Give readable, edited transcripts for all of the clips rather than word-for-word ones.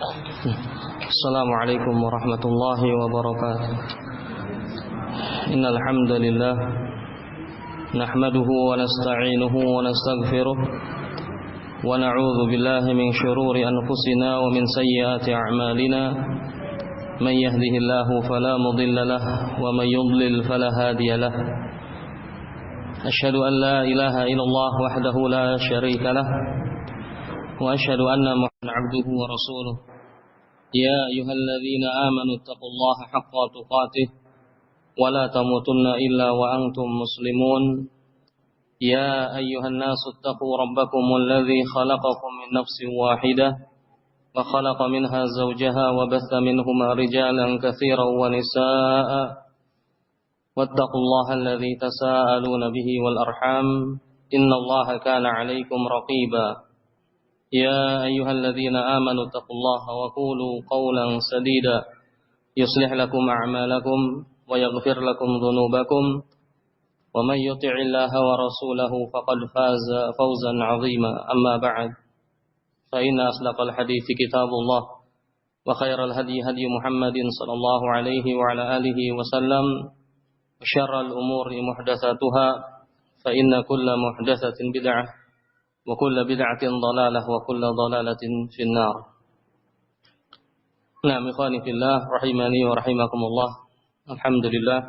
Assalamualaikum warahmatullahi wabarakatuh. Innal hamdalillah nahmaduhu wa nasta'inuhu wa nastaghfiruh wa na'udzu billahi min shururi anfusina wa min sayyiati a'malina. Man yahdihillahu fala mudilla lahu wa man yudlil fala hadiya lahu. Asyhadu an la ilaha illallah wahdahu la syarika lahu wa asyhadu anna Muhammadan 'abduhu wa rasuluh. Ya ayyuhalladzina amanu taqullaha haqqa tuqatih wa la tamutunna illa wa antum muslimun. Ya ayyuhan nasu taqu rabbakumul ladzi khalaqakum min nafsin wahidah wa khalaqa minha zawjaha wa batha minhuma rijalan katsiran wa nisaa'a. Wattaqullaha alladzi tasaaluna bihi wal arham innallaha kana 'alaikum raqiba. يا أيها الذين آمنوا اتقوا الله وقولوا قولا سديدا يصلح لكم أعمالكم ويغفر لكم ذنوبكم ومن يطع الله ورسوله فقد فاز فوزا عظيما. أما بعد فإن أصدق الحديث كتاب الله وخير الهدي هدي محمد صلى الله عليه وعلى آله وسلم وشر الأمور محدثاتها فإن كل محدثة بدعة wa kullu bid'atin dhalalah wa kullu dhalalatin finnar. Nah, ikhwani fillah rahimani wa rahimakumullah. Alhamdulillah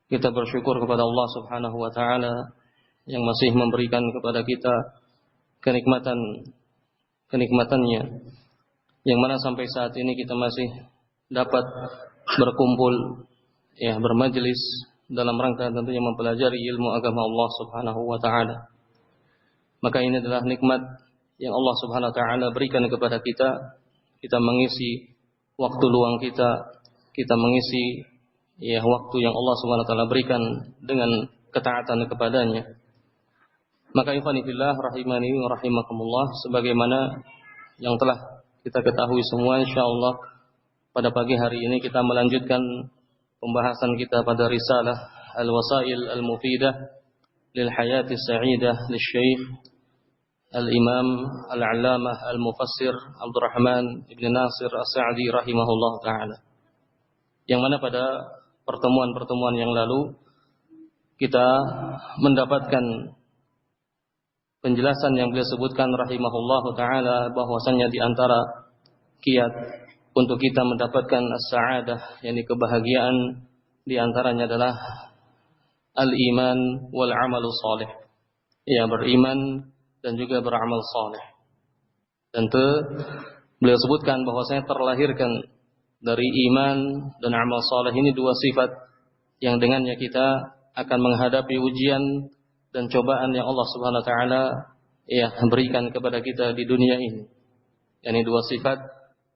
kita bersyukur kepada Allah Subhanahu wa taala yang masih memberikan kepada kita kenikmatannya yang mana sampai saat ini kita masih dapat berkumpul bermajelis dalam rangka tentunya mempelajari ilmu agama Allah Subhanahu wa taala. Maka ini adalah nikmat yang Allah Subhanahu wa taala berikan kepada kita. Kita mengisi waktu luang kita mengisi waktu yang Allah Subhanahu wa taala berikan dengan ketaatan kepadanya. Maka ikhwani fillah rahimani wa rahimakumullah, sebagaimana yang telah kita ketahui semua, insyaallah pada pagi hari ini kita melanjutkan pembahasan kita pada risalah Al-Wasail Al-Mufidah lil Hayati Sa'idah Lisy-Syaikh Al-Imam Al-Allamah Al-Mufassir Abdurrahman Ibn Nasir As-Sa'di rahimahullah ta'ala, yang mana pada pertemuan-pertemuan yang lalu kita mendapatkan penjelasan yang beliau sebutkan rahimahullah ta'ala bahwasannya di antara kiat untuk kita mendapatkan as-sa'adah, yakni kebahagiaan, di antaranya adalah al-iman wal amalu salih, beriman dan juga beramal saleh. Tentu beliau sebutkan bahwasanya terlahirkan dari iman dan amal saleh ini dua sifat yang dengannya kita akan menghadapi ujian dan cobaan yang Allah Subhanahu wa taala berikan kepada kita di dunia ini. Yakni dua sifat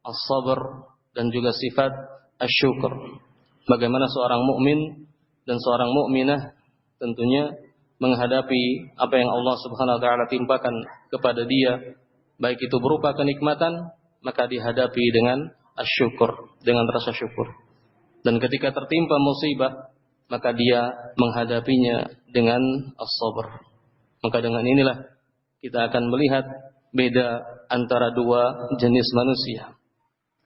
as-sabr dan juga sifat asy-syukr. Bagaimana seorang mukmin dan seorang mukminah tentunya menghadapi apa yang Allah Subhanahu wa taala timpakan kepada dia, baik itu berupa kenikmatan, maka dihadapi dengan asyukur, dengan rasa syukur. Dan ketika tertimpa musibah, maka dia menghadapinya dengan as-sabr. Maka dengan inilah kita akan melihat beda antara dua jenis manusia,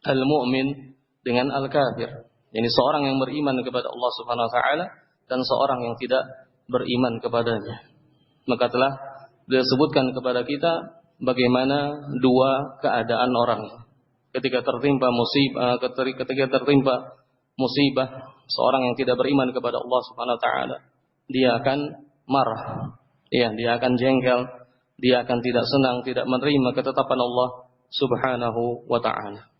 al-mu'min dengan al-kafir. Yani seorang yang beriman kepada Allah Subhanahu wa taala dan seorang yang tidak beriman kepadanya. Maka telah beliau sebutkan kepada kita bagaimana dua keadaan orang ketika tertimpa musibah, seorang yang tidak beriman kepada Allah Subhanahu wa taala, dia akan marah, dia akan jengkel, dia akan tidak senang, tidak menerima ketetapan Allah Subhanahu wa taala.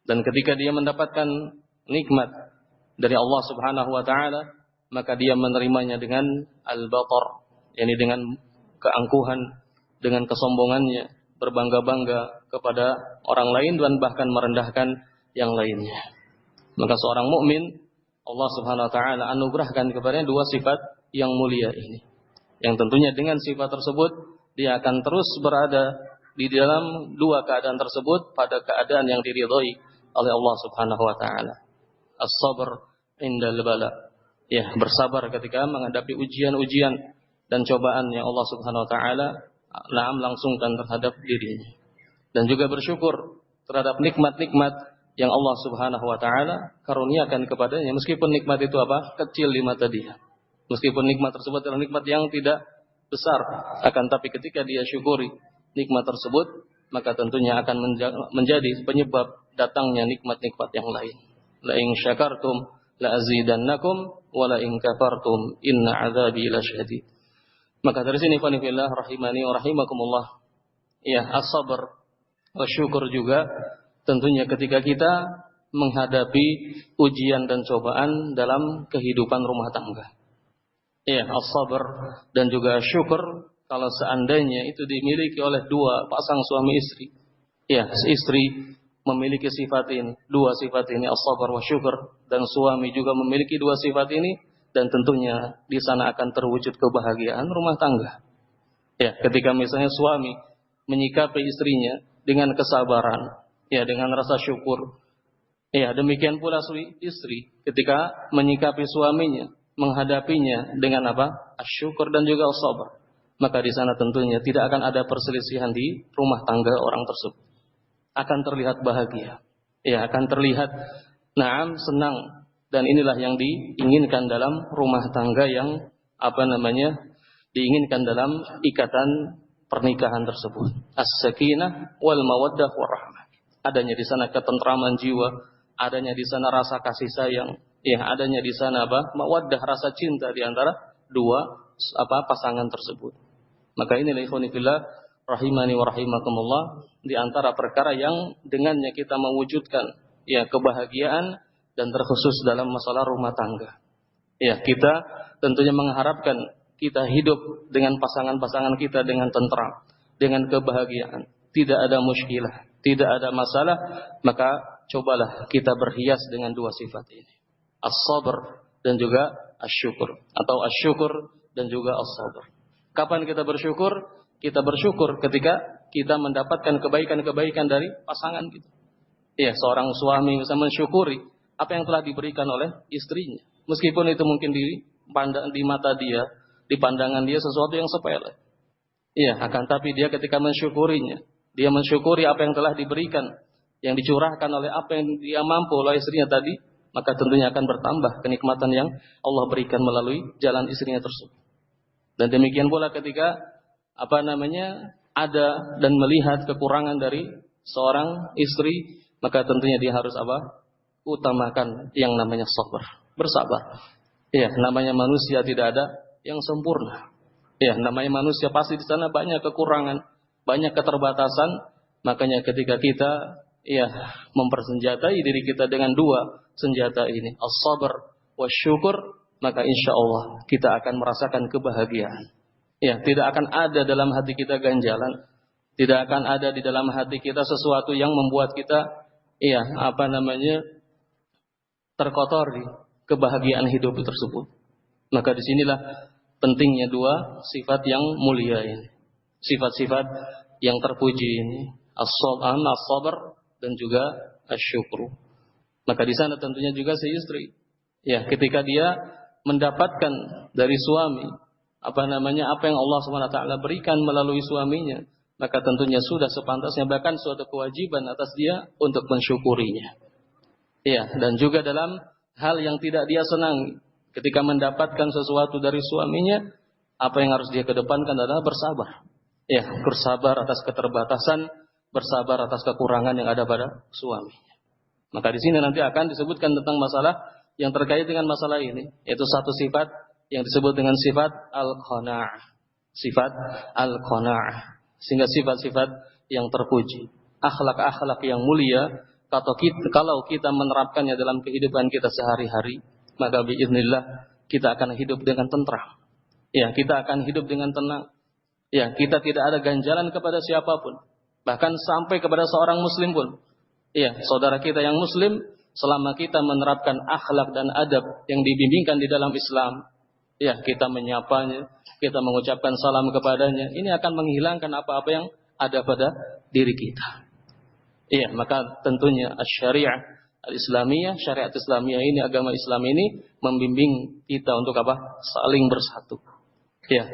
Dan ketika dia mendapatkan nikmat dari Allah Subhanahu wa taala, maka dia menerimanya dengan al-batar, yakni dengan keangkuhan, dengan kesombongannya, berbangga-bangga kepada orang lain dan bahkan merendahkan yang lainnya. Maka seorang mukmin Allah Subhanahu wa taala anugerahkan kepadanya dua sifat yang mulia ini. Yang tentunya dengan sifat tersebut dia akan terus berada di dalam dua keadaan tersebut pada keadaan yang diridhai oleh Allah Subhanahu wa taala. As-sabr indal bala, bersabar ketika menghadapi ujian-ujian dan cobaan yang Allah Subhanahu wa taala langsungkan terhadap dirinya. Dan juga bersyukur terhadap nikmat-nikmat yang Allah Subhanahu wa taala karuniakan kepadanya, meskipun nikmat itu kecil di mata dia. Meskipun nikmat tersebut adalah nikmat yang tidak besar, akan tapi ketika dia syukuri nikmat tersebut, maka tentunya akan menjadi penyebab datangnya nikmat-nikmat yang lain. La in syakartum la azidannakum wa la in kafartum inna adzabi lasyadid. Maka dari sini qanifillah rahimani wa rahimakumullah. Ya, as-sabr wa syukur juga tentunya ketika kita menghadapi ujian dan cobaan dalam kehidupan rumah tangga. Ya, as-sabr dan juga syukur kalau seandainya itu dimiliki oleh dua pasang suami istri. Ya, istri memiliki sifat ini, dua sifat ini, as-sabr wa syukur, dan suami juga memiliki dua sifat ini, dan tentunya di sana akan terwujud kebahagiaan rumah tangga. Ya, ketika misalnya suami menyikapi istrinya dengan kesabaran, ya, dengan rasa syukur. Ya, demikian pula istri ketika menyikapi suaminya, menghadapinya dengan asyukur dan juga as-sabr. Maka di sana tentunya tidak akan ada perselisihan di rumah tangga orang tersebut. Akan terlihat bahagia. Ya, akan terlihat senang, dan inilah yang diinginkan dalam rumah tangga yang diinginkan dalam ikatan pernikahan tersebut. As-sakinah wal mawaddah warahmah. Adanya di sana ketentraman jiwa, adanya di sana rasa kasih sayang, ya, adanya di sana mawaddah, rasa cinta di antara dua pasangan tersebut. Maka inilah ikhwani fillah rahimani wa rahimakumullah, di antara perkara yang dengannya kita mewujudkan ya kebahagiaan dan terkhusus dalam masalah rumah tangga. Ya, kita tentunya mengharapkan kita hidup dengan pasangan-pasangan kita dengan tentram, dengan kebahagiaan, tidak ada muskilah, tidak ada masalah. Maka cobalah kita berhias dengan dua sifat ini, as-sabr dan juga asyukur, atau asyukur dan juga as-sabr. Kapan kita bersyukur? Kita bersyukur ketika kita mendapatkan kebaikan-kebaikan dari pasangan kita. Ya, seorang suami bisa mensyukuri apa yang telah diberikan oleh istrinya, meskipun itu mungkin di mata dia, di pandangan dia sesuatu yang sepele. Ya, akan tapi dia ketika mensyukurinya, dia mensyukuri apa yang telah diberikan, yang dicurahkan oleh apa yang dia mampu oleh istrinya tadi, maka tentunya akan bertambah kenikmatan yang Allah berikan melalui jalan istrinya tersebut. Dan demikian pula ketika ada dan melihat kekurangan dari seorang istri, maka tentunya dia harus utamakan yang namanya sabar, bersabar. Ya, namanya manusia tidak ada yang sempurna. Ya, namanya manusia pasti di sana banyak kekurangan, banyak keterbatasan. Makanya ketika kita mempersenjatai diri kita dengan dua senjata ini, as-sabr wasyukur, maka insya Allah kita akan merasakan kebahagiaan. Ya, tidak akan ada dalam hati kita ganjalan, tidak akan ada di dalam hati kita sesuatu yang membuat kita terkotori kebahagiaan hidup tersebut. Maka disinilah pentingnya dua sifat yang mulia ini, sifat-sifat yang terpuji ini, as-sabr dan juga asyukur. Maka di sana tentunya juga si istri, ya, ketika dia mendapatkan dari suami apa yang Allah SWT berikan melalui suaminya, maka tentunya sudah sepantasnya, bahkan suatu kewajiban atas dia untuk mensyukurinya. Ya, dan juga dalam hal yang tidak dia senangi, ketika mendapatkan sesuatu dari suaminya, apa yang harus dia kedepankan adalah bersabar. Ya, bersabar atas keterbatasan, bersabar atas kekurangan yang ada pada suaminya. Maka di sini nanti akan disebutkan tentang masalah yang terkait dengan masalah ini, yaitu satu sifat yang disebut dengan sifat al-qana'ah. Sifat al-qana'ah. Sehingga sifat-sifat yang terpuji, akhlak-akhlak yang mulia, kalau kita menerapkannya dalam kehidupan kita sehari-hari, maka biiznillah kita akan hidup dengan tentram. Ya, kita akan hidup dengan tenang. Ya, kita tidak ada ganjalan kepada siapapun, bahkan sampai kepada seorang muslim pun. Ya, saudara kita yang muslim, selama kita menerapkan akhlak dan adab yang dibimbingkan di dalam Islam, ya, kita menyapanya, kita mengucapkan salam kepadanya, ini akan menghilangkan apa-apa yang ada pada diri kita. Iya, maka tentunya syariat al-Islamiyah, syariat Islamiyah ini, agama Islam ini membimbing kita untuk saling bersatu. Ya,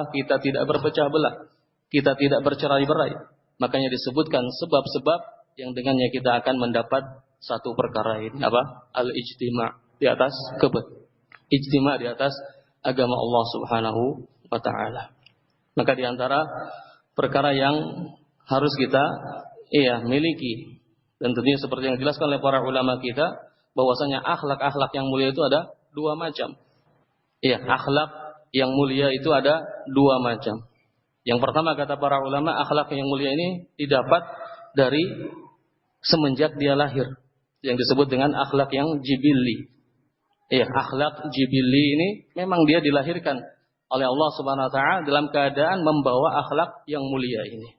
kita tidak berpecah belah, kita tidak bercerai-berai. Makanya disebutkan sebab-sebab yang dengannya kita akan mendapat satu perkara ini, apa? Al-ijtima' di atas ijtima' di atas agama Allah Subhanahu wa taala. Maka di antara perkara yang harus kita miliki, dan tentunya seperti yang dijelaskan oleh para ulama kita, bahwasanya akhlak-akhlak yang mulia itu ada dua macam. Akhlak yang mulia itu ada dua macam. Yang pertama kata para ulama, akhlak yang mulia ini didapat dari semenjak dia lahir, yang disebut dengan akhlak yang jibilli. Akhlak jibilli ini memang dia dilahirkan oleh Allah Subhanahu wa taala dalam keadaan membawa akhlak yang mulia ini.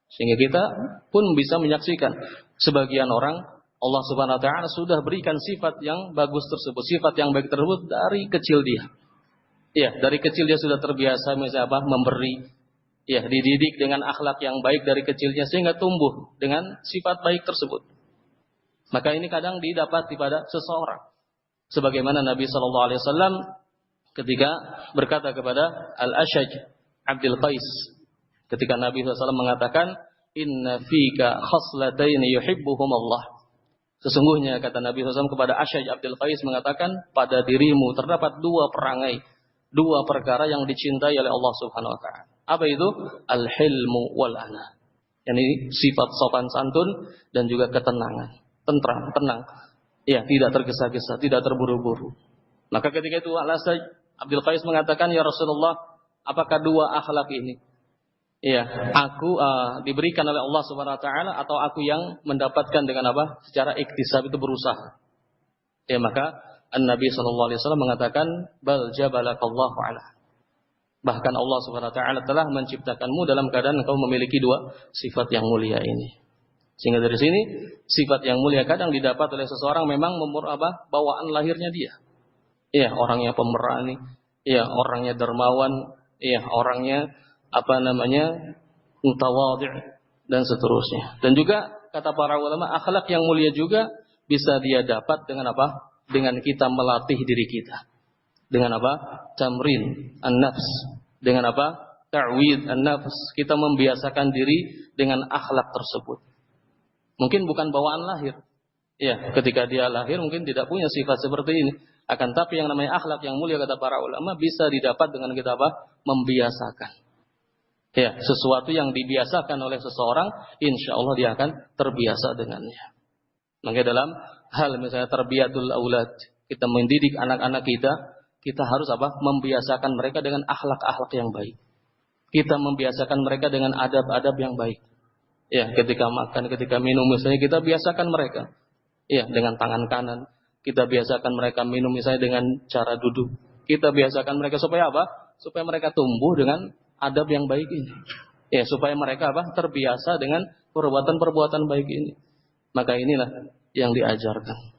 Sehingga kita pun bisa menyaksikan sebagian orang Allah Subhanahu wa taala sudah berikan sifat yang bagus tersebut, sifat yang baik tersebut dari kecil dia. Dari kecil dia sudah terbiasa misalnya memberi, dididik dengan akhlak yang baik dari kecilnya sehingga tumbuh dengan sifat baik tersebut. Maka ini kadang didapati pada seseorang. Sebagaimana Nabi sallallahu alaihi wasallam ketika berkata kepada Al-Ashaj Abdul Qais, ketika Nabi SAW mengatakan, "Inna fika khaslatayn yuhibbuhum Allah." Sesungguhnya kata Nabi SAW kepada Ashaj Abdul Qais mengatakan, pada dirimu terdapat dua perangai, dua perkara yang dicintai oleh Allah Subhanahu wa taala. Apa itu? Al-hilmu wal ana. Yani sifat sopan santun dan juga ketenangan, tenang. Tidak tergesa-gesa, tidak terburu-buru. Maka ketika itu Al-Ashaj Abdul Qais mengatakan, "Ya Rasulullah, apakah dua akhlak ini aku diberikan oleh Allah Subhanahu wa taala atau aku yang mendapatkan dengan apa? Secara iktisab itu berusaha." Maka An-Nabi sallallahu alaihi wasallam mengatakan, "Bal jabalakallahu ala." Bahkan Allah Subhanahu wa taala telah menciptakanmu dalam keadaan engkau memiliki dua sifat yang mulia ini. Sehingga dari sini sifat yang mulia kadang didapat oleh seseorang memang bawaan lahirnya dia. Orangnya pemberani, orangnya dermawan, orangnya mutawadhi' dan seterusnya. Dan juga kata para ulama, akhlak yang mulia juga bisa dia dapat dengan apa? Dengan kita melatih diri kita. Dengan apa? Tamrin an-nafs. Dengan apa? Ta'wid an-nafs. Kita membiasakan diri dengan akhlak tersebut. Mungkin bukan bawaan lahir. Ketika dia lahir mungkin tidak punya sifat seperti ini. Akan tapi yang namanya akhlak yang mulia kata para ulama bisa didapat dengan kita apa? Membiasakan. Sesuatu yang dibiasakan oleh seseorang, insya Allah dia akan terbiasa dengannya. Maka dalam hal misalnya tarbiyatul aulad, kita mendidik anak-anak kita harus membiasakan mereka dengan akhlak-akhlak yang baik. Kita membiasakan mereka dengan adab-adab yang baik. Ketika makan, ketika minum misalnya kita biasakan mereka. Dengan tangan kanan. Kita biasakan mereka minum misalnya dengan cara duduk. Kita biasakan mereka supaya apa? Supaya mereka tumbuh dengan adab yang baik ini. Supaya mereka terbiasa dengan perbuatan-perbuatan baik ini. Maka inilah yang diajarkan.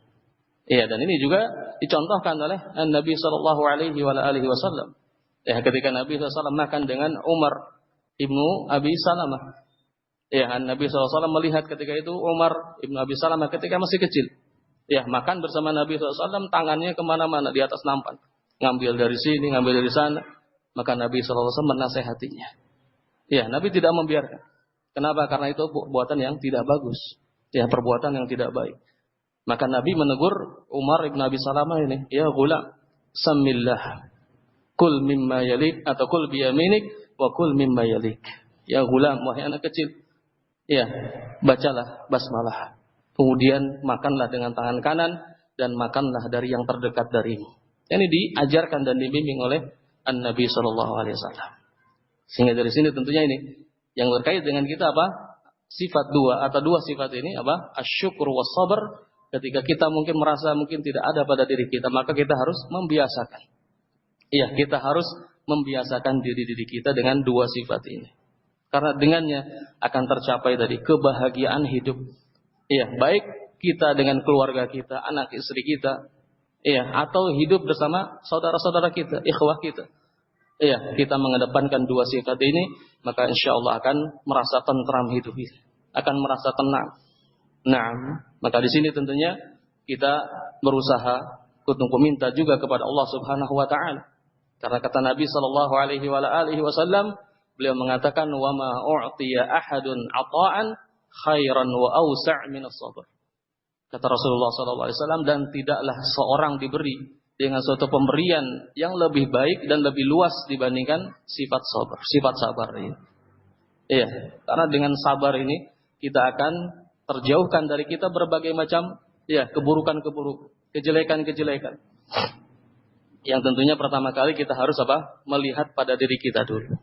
Dan ini juga dicontohkan oleh Nabi sallallahu alaihi wasallam. Ketika Nabi SAW makan dengan Umar ibnu Abi Salamah. Nabi SAW melihat ketika itu Umar ibnu Abi Salamah ketika masih kecil. Makan bersama Nabi SAW, tangannya kemana-mana di atas nampan. Ngambil dari sini, ngambil dari sana. Maka Nabi SAW menasehatinya. Nabi tidak membiarkan. Kenapa? Karena itu perbuatan yang tidak bagus. Perbuatan yang tidak baik. Maka Nabi menegur Umar ibn Abi Salamah ini, "Ya ghulam, samillah. Kul mimma yalik atau kul biyaminik wa kul mimma yalik." Ya ghulam, wahai anak kecil. Bacalah basmalah. Kemudian makanlah dengan tangan kanan dan makanlah dari yang terdekat darimu. Ini diajarkan dan dibimbing oleh An-Nabi sallallahu alaihi wasallam. Sehingga dari sini tentunya ini yang terkait dengan kita sifat dua atau dua sifat ini asyukur was sabar. Ketika kita mungkin merasa mungkin tidak ada pada diri kita, maka kita harus membiasakan. Kita harus membiasakan diri kita dengan dua sifat ini. Karena dengannya akan tercapai tadi kebahagiaan hidup. Baik kita dengan keluarga kita, anak istri kita, atau hidup bersama saudara-saudara kita, ikhwah kita. Kita mengedepankan dua sifat ini, maka insya Allah akan merasa tentram hidup kita, akan merasa tenang. Maka di sini tentunya kita berusaha untuk meminta juga kepada Allah Subhanahu wa taala. Karena kata Nabi sallallahu alaihi wasallam, beliau mengatakan, "Wa ma u'tiya ahadun ata'an khairan wa awsa' min as-sabr. Kata Rasulullah SAW, dan tidaklah seorang diberi dengan suatu pemberian yang lebih baik dan lebih luas dibandingkan sifat sabar ini. Iya, karena dengan sabar ini kita akan terjauhkan dari kita berbagai macam keburukan-keburukan, kejelekan-kejelekan. Yang tentunya pertama kali kita harus melihat pada diri kita dulu.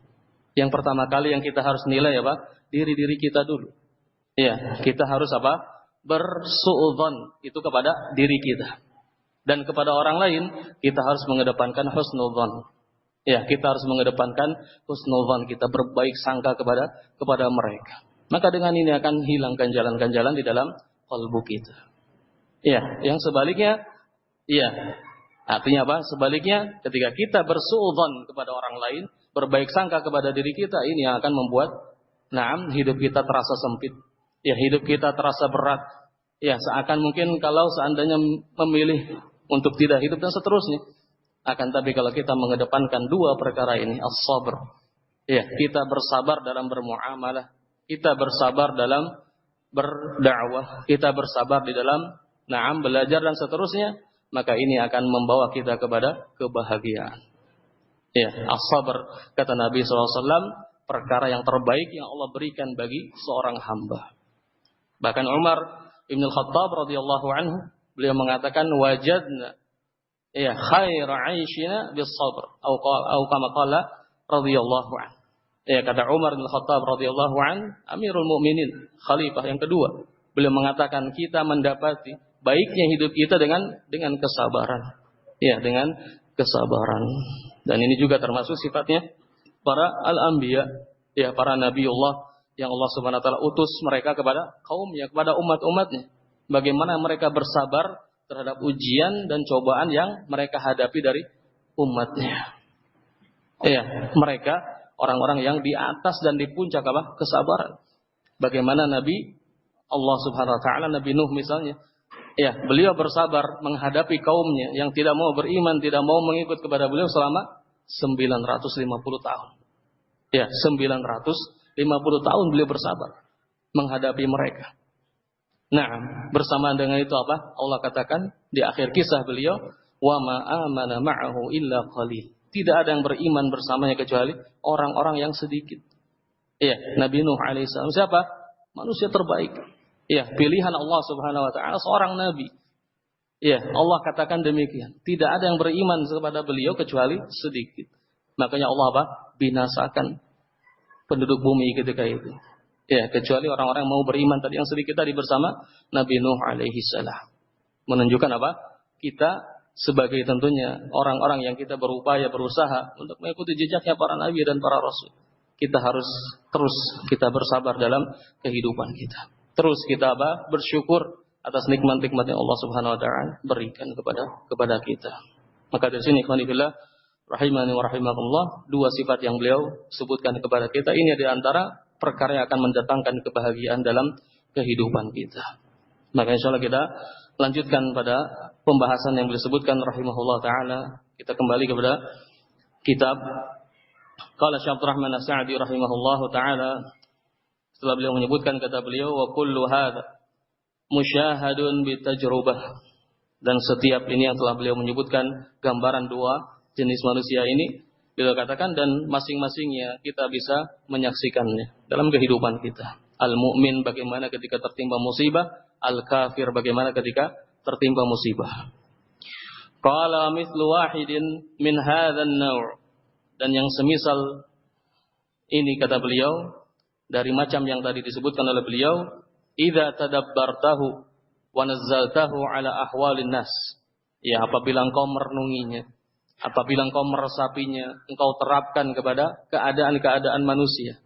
Yang pertama kali yang kita harus nilai diri kita dulu. Iya, kita harus bersuudzon itu kepada diri kita. Dan kepada orang lain kita harus mengedepankan husnudzon. Ya, kita harus mengedepankan husnudzon, kita berbaik sangka kepada mereka. Maka dengan ini akan hilang ganjalan-ganjalan di dalam kalbu kita. Ya, yang sebaliknya, artinya sebaliknya, ketika kita bersuudzon kepada orang lain, berbaik sangka kepada diri kita, ini yang akan membuat hidup kita terasa sempit. Ya, hidup kita terasa berat. Ya, seakan mungkin kalau seandainya memilih untuk tidak hidup dan seterusnya. Akan tapi kalau kita mengedepankan dua perkara ini, as-sabr. Ya, kita bersabar dalam bermuamalah, kita bersabar dalam berdakwah, kita bersabar di dalam belajar dan seterusnya, maka ini akan membawa kita kepada kebahagiaan. Ya, as-sabr, kata Nabi SAW, perkara yang terbaik yang Allah berikan bagi seorang hamba. Bahkan Umar Ibn Khattab radhiyallahu anhu, beliau mengatakan wajadna khair 'aishina bis-sabr atau kama qala radhiyallahu anhu. Kata Umar bin Khattab radhiyallahu anhu, Amirul Mukminin, khalifah yang kedua, beliau mengatakan kita mendapati baiknya hidup kita dengan kesabaran. Ya, dengan kesabaran. Dan ini juga termasuk sifatnya para al-anbiya, para nabiullah yang Allah Subhanahu wa taala utus mereka kepada kaumnya, kepada umat-umatnya. Bagaimana mereka bersabar terhadap ujian dan cobaan yang mereka hadapi dari umatnya. Mereka orang-orang yang di atas dan di puncak kesabaran. Bagaimana Nabi Allah Subhanahu wa taala, Nabi Nuh misalnya, beliau bersabar menghadapi kaumnya yang tidak mau beriman, tidak mau mengikut kepada beliau selama 950 tahun. 950 tahun beliau bersabar menghadapi mereka. Nah, bersamaan dengan itu Allah katakan di akhir kisah beliau, wa ma amana ma'ahu illa qalil. Tidak ada yang beriman bersamanya kecuali orang-orang yang sedikit. Nabi Nuh alaihissalam siapa? Manusia terbaik. Pilihan Allah Subhanahu wa taala seorang nabi. Allah katakan demikian. Tidak ada yang beriman kepada beliau kecuali sedikit. Makanya Allah binasakan penduduk bumi ketika itu. Kecuali orang-orang yang mau beriman tadi yang sedikit tadi bersama Nabi Nuh alaihi salam. Menunjukkan kita sebagai tentunya orang-orang yang kita berusaha untuk mengikuti jejaknya para nabi dan para rasul. Kita harus terus kita bersabar dalam kehidupan kita. Terus kita bersyukur atas nikmat-nikmat yang Allah Subhanahu wa taala berikan kepada kita. Maka dari sini ikhwan fillah rahimani wa rahimakumullah, dua sifat yang beliau sebutkan kepada kita ini di antara perkara yang akan mendatangkan kebahagiaan dalam kehidupan kita. Maka insyaallah kita lanjutkan pada pembahasan yang beliau sebutkan rahimahullah taala. Kita kembali kepada kitab qala Syekh Abdul Rahman As-Sa'di rahimahullah taala. Setelah beliau menyebutkan kata beliau wa kullu hadza musyahadun bitajrubah, dan setiap ini yang telah beliau menyebutkan gambaran dua jenis manusia ini, beliau katakan dan masing-masingnya kita bisa menyaksikannya dalam kehidupan kita. Al-mu'min bagaimana ketika tertimpa musibah, al-kafir bagaimana ketika tertimpa musibah. Qala mithlu wahidin min hadzal naw', dan yang semisal ini kata beliau dari macam yang tadi disebutkan oleh beliau, idza tadabbartahu wa nazzaltahu ala ahwalin nas. Apabila engkau merenunginya, apabila engkau meresapinya, engkau terapkan kepada keadaan-keadaan manusia.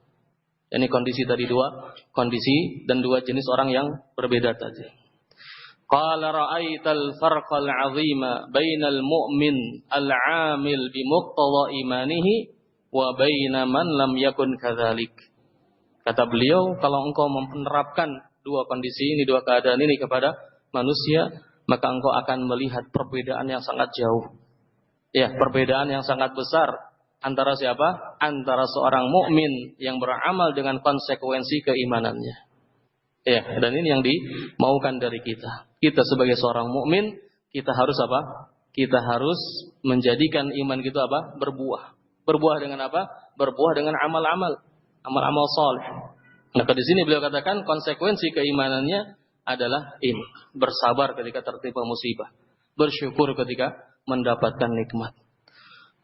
Ini kondisi tadi dua kondisi dan dua jenis orang yang berbeda tadi. Qala ra'aital farqal 'azima bainal mu'min al-'amil bi muqtada imanihi wa baina man lam yakun kadzalik. Kata beliau, kalau engkau menerapkan dua kondisi ini, dua keadaan ini kepada manusia, maka engkau akan melihat perbedaan yang sangat jauh. Perbedaan yang sangat besar antara siapa? Antara seorang mukmin yang beramal dengan konsekuensi keimanannya. Ya, dan ini yang dimaukan dari kita. Kita sebagai seorang mukmin, kita harus apa? Kita harus menjadikan iman kita apa? Berbuah. Berbuah dengan apa? Berbuah dengan amal-amal, amal-amal saleh. Maka di sini beliau katakan konsekuensi keimanannya adalah ini, bersabar ketika tertimpa musibah, bersyukur ketika mendapatkan nikmat.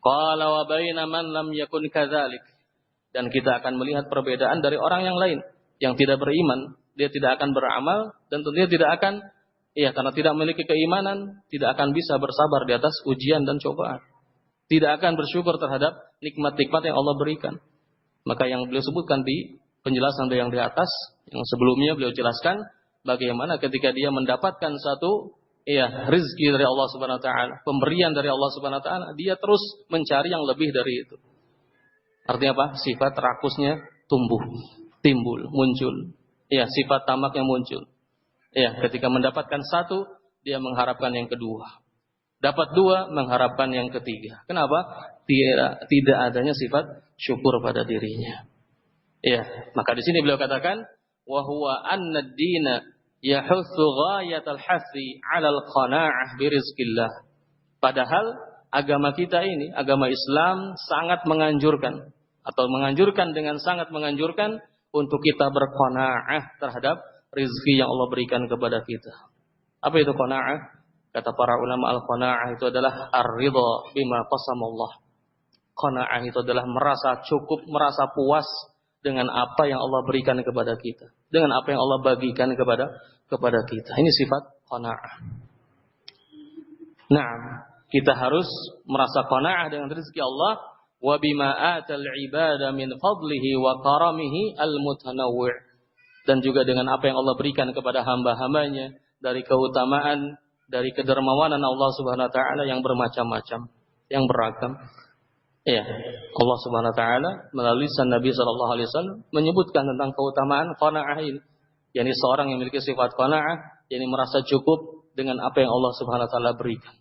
Qala wa baina man lam yakun kadzalik. Dan kita akan melihat perbedaan dari orang yang lain yang tidak beriman. Dia tidak akan beramal dan tentunya tidak akan, karena tidak memiliki keimanan, tidak akan bisa bersabar di atas ujian dan cobaan. Tidak akan bersyukur terhadap nikmat-nikmat yang Allah berikan. Maka yang beliau sebutkan di penjelasan yang di atas, yang sebelumnya beliau jelaskan bagaimana ketika dia mendapatkan satu rezeki dari Allah Subhanahu wa taala, pemberian dari Allah Subhanahu wa taala, dia terus mencari yang lebih dari itu. Artinya apa? Sifat rakusnya timbul, muncul. Sifat tamaknya muncul. Ketika mendapatkan satu, dia mengharapkan yang kedua. Dapat dua, mengharapkan yang ketiga. Kenapa? Tidak adanya sifat syukur pada dirinya. Maka di sini beliau katakan, wa huwa anna ad-dina yahutsu ghayatal hasi 'alal qana'ah bi rizqillah. Padahal agama kita ini, agama Islam sangat menganjurkan dengan sangat menganjurkan untuk kita berqanaah terhadap rezeki yang Allah berikan kepada kita. Apa itu qanaah? Kata para ulama, al-qanaah itu adalah ar-ridha bima qasamallah. Qanaah itu adalah merasa cukup, merasa puas dengan apa yang Allah berikan kepada kita, dengan apa yang Allah bagikan kepada kita. Ini sifat qanaah. Nah, kita harus merasa qanaah dengan rezeki Allah. Wa bima atal ibada min fadlihi wa karamihi al-mutanawwi'. Dan juga dengan apa yang Allah berikan kepada hamba-hambanya dari keutamaan, dari kedermawanan Allah Subhanahu wa taala yang bermacam-macam, yang beragam. Allah Subhanahu wa taala melalui lisan Nabi sallallahu alaihi wasallam menyebutkan tentang keutamaan qanaah ini. yakni seorang yang memiliki sifat qanaah, yakni merasa cukup dengan apa yang Allah Subhanahu wa taala berikan.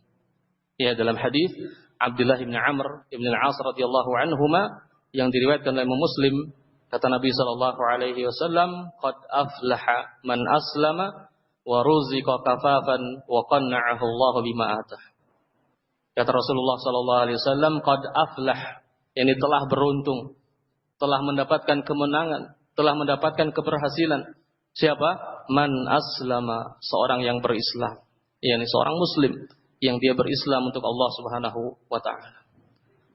Dalam hadis Abdullah bin Amr bin Al-As radhiyallahu anhuma yang diriwayatkan oleh Muslim, kata Nabi sallallahu alaihi wasallam, "Qad aflaha man aslama wa ruziqa kafafan wa qanna'ahu Allah bima atah." Kata Rasulullah sallallahu alaihi wasallam, "Qad aflah," yakni telah beruntung, telah mendapatkan kemenangan, telah mendapatkan keberhasilan. Siapa? Man aslama, seorang yang berislam, yakni seorang muslim yang dia berislam untuk Allah Subhanahu wa taala.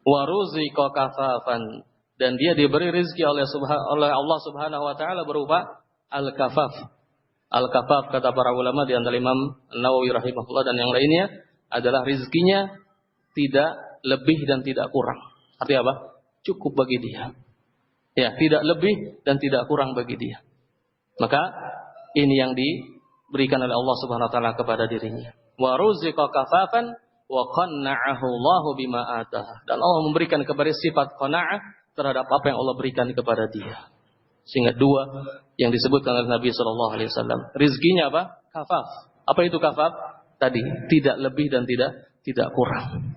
Wa ruziqa kafafan, dan dia diberi rezeki oleh Allah Subhanahu wa taala berupa al-kafaf. Al-kafaf kata para ulama di antara Imam Nawawi rahimahullah dan yang lainnya adalah rezekinya tidak lebih dan tidak kurang. Artinya apa? Cukup bagi dia. Tidak lebih dan tidak kurang bagi dia. Maka ini yang diberikan oleh Allah Subhanahu wa taala kepada dirinya. Wa ruziqa kafafan wa qanna'ahu Allah bima atah. Dan Allah memberikan kepada sifat qanaah terhadap apa yang Allah berikan kepada dia. Sehingga dua yang disebutkan oleh Nabi sallallahu alaihi wasallam. Rezekinya apa? Kafaf. Apa itu kafaf? Tadi tidak lebih dan tidak kurang.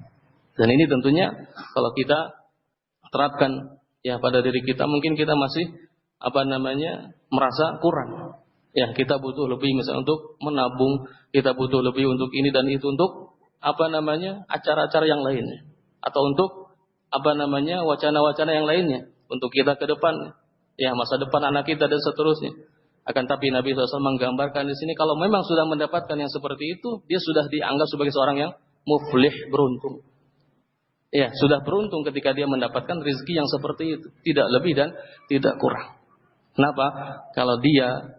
Dan ini tentunya kalau kita terapkan pada diri kita, mungkin kita masih merasa kurang. Kita butuh lebih misalnya untuk menabung, kita butuh lebih untuk ini dan itu untuk acara-acara yang lainnya, atau untuk wacana-wacana yang lainnya untuk kita ke depan, masa depan anak kita dan seterusnya. Akan tapi Nabi SAW menggambarkan di sini kalau memang sudah mendapatkan yang seperti itu, dia sudah dianggap sebagai seorang yang muflih, beruntung. Sudah beruntung ketika dia mendapatkan rezeki yang seperti itu, tidak lebih dan tidak kurang. Kenapa? Kalau dia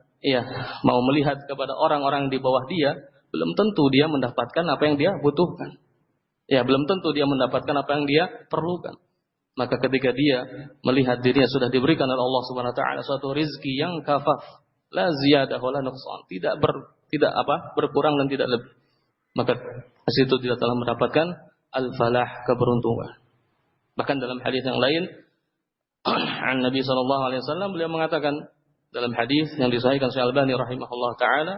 mau melihat kepada orang-orang di bawah dia, belum tentu dia mendapatkan apa yang dia butuhkan. Belum tentu dia mendapatkan apa yang dia perlukan. Maka ketika dia melihat dirinya sudah diberikan oleh Allah Subhanahu wa taala suatu rezeki yang kafaf, la ziyadah wa la nuqsan, tidak berkurang dan tidak lebih, maka di situ dia telah mendapatkan al-falah, keberuntungan. Bahkan dalam hadis yang lain, Nabi sallallahu alaihi wasallam beliau mengatakan dalam hadis yang disahihkan Syekh Albani rahimahullah taala,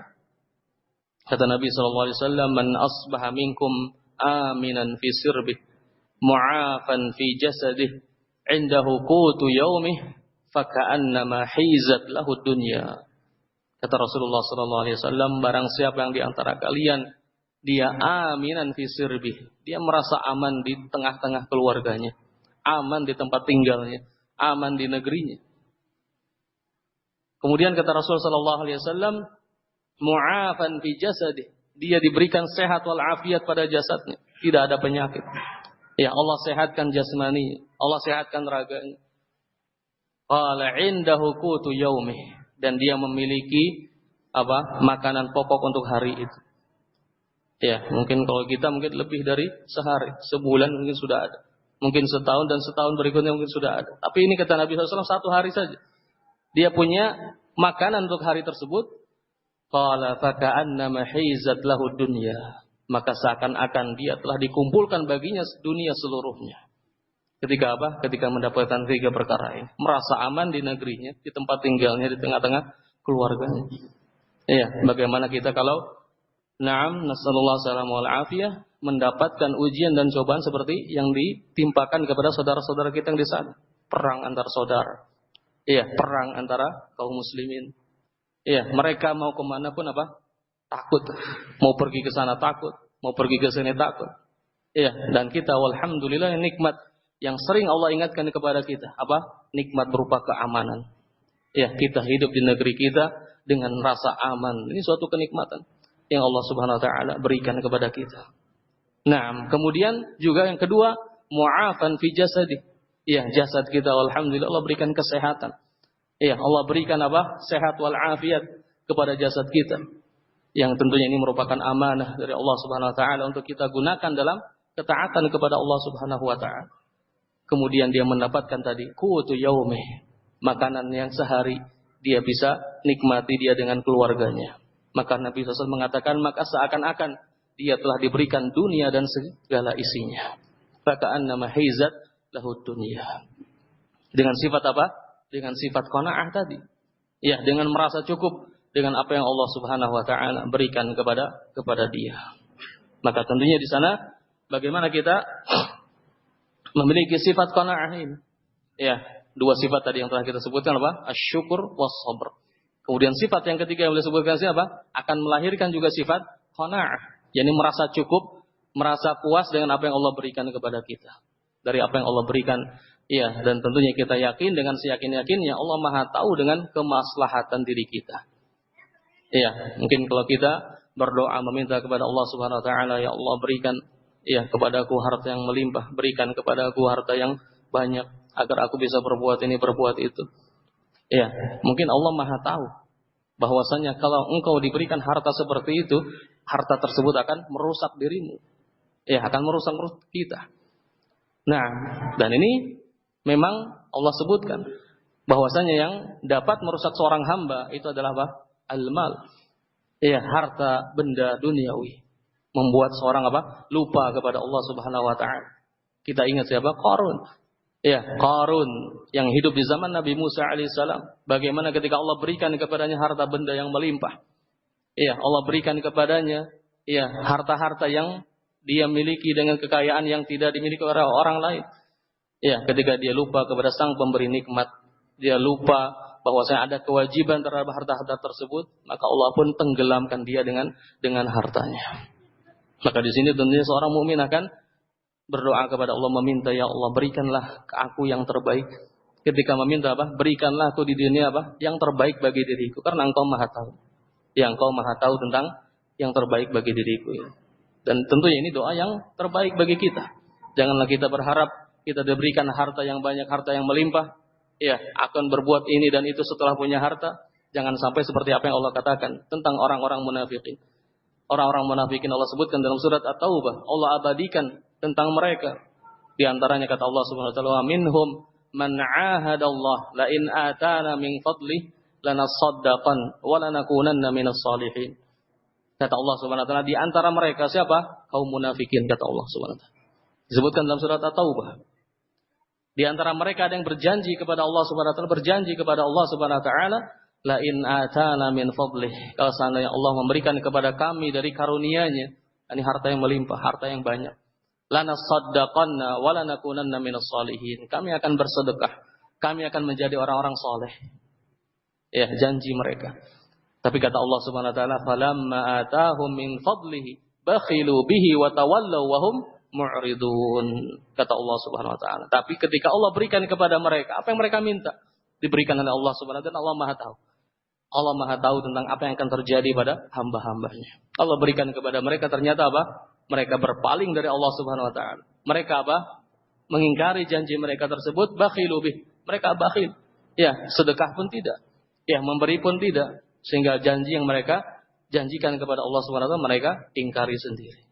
kata Nabi sallallahu alaihi wasallam, "Man asbaha minkum aminan fi sirbih, mu'afan fi jasadih, 'indahu qutu yaumih, faka'annama hizat lahu dunya." Kata Rasulullah sallallahu alaihi wasallam, barang siapa yang di antara kalian dia aminan fi sirbih, dia merasa aman di tengah-tengah keluarganya, aman di tempat tinggalnya, aman di negerinya. Kemudian kata Rasul sallallahu alaihi wasallam, mu'afan fi jasadih, dia diberikan sehat wal afiat pada jasadnya, tidak ada penyakit. Ya, Allah sehatkan jasmani, Allah sehatkan raganya. Qala indahu qutu yaumih, dan dia memiliki makanan pokok untuk hari itu. Ya, mungkin kalau kita mungkin lebih dari sehari, sebulan mungkin sudah ada. Mungkin setahun dan setahun berikutnya mungkin sudah ada. Tapi ini kata Nabi SAW, satu hari saja dia punya makanan untuk hari tersebut. Qala faka'annama hizat lahu dunya, maka seakan-akan dia telah dikumpulkan baginya dunia seluruhnya. Ketika Ketika mendapatkan 3 perkara ini. Merasa aman di negerinya, di tempat tinggalnya, di tengah-tengah keluarganya. Iya, bagaimana kita kalau nasallallahu alaihi wal afiyah mendapatkan ujian dan cobaan seperti yang ditimpakan kepada saudara-saudara kita yang di sana. Perang antar saudara. Iya, perang antara kaum muslimin. Iya, mereka mau kemana pun takut. Mau pergi ke sana takut, mau pergi ke sini takut. Iya, dan kita walhamdulillah nikmat yang sering Allah ingatkan kepada kita, nikmat berupa keamanan. Iya, kita hidup di negeri kita dengan rasa aman. Ini suatu kenikmatan yang Allah Subhanahu wa taala berikan kepada kita. Nah, kemudian juga yang kedua, mu'afan fi jasadi. Iya, jasad kita alhamdulillah Allah berikan kesehatan. Iya, Allah berikan sehat wal afiat kepada jasad kita. Yang tentunya ini merupakan amanah dari Allah Subhanahu wa taala untuk kita gunakan dalam ketaatan kepada Allah Subhanahu wa taala. Kemudian dia mendapatkan tadi qutu yaumih, makanan yang sehari dia bisa nikmati dia dengan keluarganya. Maka Nabi SAW mengatakan, maka seakan-akan dia telah diberikan dunia dan segala isinya. Faka'annama hizat lahu dunya. Dengan sifat Dengan sifat qanaah tadi. Ya, dengan merasa cukup dengan apa yang Allah Subhanahu wa taala berikan kepada dia. Maka tentunya di sana bagaimana kita memiliki sifat qanaah ini? Ya, 2 sifat tadi yang telah kita sebutkan Asyukur was sabr. Kemudian sifat yang ketiga yang boleh disebutkan siapa? Akan melahirkan juga sifat qanaah, yakni merasa cukup, merasa puas dengan apa yang Allah berikan kepada kita. Dari apa yang Allah berikan. Ya, dan tentunya kita yakin dengan seyakin-yakinnya Allah Maha tahu dengan kemaslahatan diri kita. Ya, mungkin kalau kita berdoa meminta kepada Allah Subhanahu wa taala, ya Allah berikan kepadaku harta yang melimpah, berikan kepadaku harta yang banyak agar aku bisa berbuat ini, berbuat itu. Ya, mungkin Allah Maha tahu bahwasanya kalau engkau diberikan harta seperti itu, harta tersebut akan merusak dirimu. Ya, akan merusak kita. Nah, dan ini memang Allah sebutkan bahwasanya yang dapat merusak seorang hamba itu adalah al-mal. Ya, harta benda duniawi. Membuat seorang lupa kepada Allah Subhanahu wa taala. Kita ingat siapa? Qarun. Ya, Qarun yang hidup di zaman Nabi Musa alaihissalam. Bagaimana ketika Allah berikan kepadanya harta benda yang melimpah. Ya, Allah berikan kepadanya harta-harta yang dia miliki dengan kekayaan yang tidak dimiliki oleh orang lain. Ya, ketika dia lupa kepada sang pemberi nikmat, dia lupa bahwasanya ada kewajiban terhadap harta-harta tersebut, maka Allah pun tenggelamkan dia dengan hartanya. Maka di sini tentunya seorang mukmin akan berdoa kepada Allah, meminta, ya Allah berikanlah ke aku yang terbaik. Ketika meminta berikanlah aku di dunia yang terbaik bagi diriku, karena Engkau Maha tahu. Ya, Engkau Maha tahu tentang yang terbaik bagi diriku. Ya. Dan tentunya ini doa yang terbaik bagi kita. Janganlah kita berharap kita diberikan harta yang banyak, harta yang melimpah, ya, akan berbuat ini dan itu setelah punya harta. Jangan sampai seperti apa yang Allah katakan tentang orang-orang munafikin. Orang-orang munafikin Allah sebutkan dalam surat At-Taubah. Allah abadikan tentang mereka. Di antaranya kata Allah Subhanahu wa taala, "Minhum man 'ahadallah la in atana min fadli lanasaddaqan wa lanakunanna minas shalihin." Kata Allah Subhanahu wa taala, di antara mereka siapa? Kaum munafikin, kata Allah Subhanahu wa taala. Disebutkan dalam surat At-Taubah. Di antara mereka ada yang berjanji kepada Allah Subhanahu wa taala, berjanji kepada Allah Subhanahu wa taala, la in atana min fadlih, kalau seandainya Allah memberikan kepada kami dari karunia-Nya, ini harta yang melimpah, harta yang banyak, lanasaddaqanna wa lanakunanna minas shalihin, kami akan bersedekah, kami akan menjadi orang-orang soleh. Ya, janji mereka. Tapi kata Allah Subhanahu wa taala, "Falamma atahum min fadlihi bakhilu bihi wa tawallaw wa hum mu'ridun." Kata Allah Subhanahu wa taala. Tapi ketika Allah berikan kepada mereka apa yang mereka minta, diberikan oleh Allah Subhanahu wa taala. Allah Maha tahu. Allah Maha tahu tentang apa yang akan terjadi pada hamba-hambanya. Allah berikan kepada mereka, ternyata apa? Mereka berpaling dari Allah Subhanahu wa taala. Mereka apa? Mengingkari janji mereka tersebut, bakhilu bih. Mereka bakhil. Ya, sedekah pun tidak. Ya, memberi pun tidak. Sehingga janji yang mereka janjikan kepada Allah Subhanahu wa taala mereka ingkari sendiri.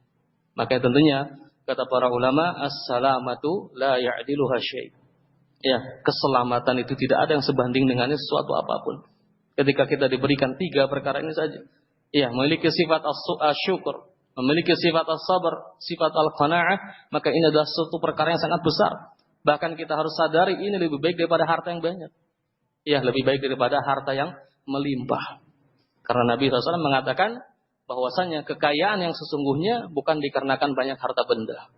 Maka tentunya kata para ulama, as-salamatu la ya'diluha syai'. Ya, keselamatan itu tidak ada yang sebanding dengannya sesuatu apapun. Ketika kita diberikan 3 perkara ini saja. Ya, memiliki sifat as-syukur, memiliki sifat as-sabar, sifat al-qanaah, maka ini adalah suatu perkara yang sangat besar. Bahkan kita harus sadari ini lebih baik daripada harta yang banyak. Ya, lebih baik daripada harta yang melimpah. Karena Nabi SAW mengatakan bahwasanya kekayaan yang sesungguhnya bukan dikarenakan banyak harta benda.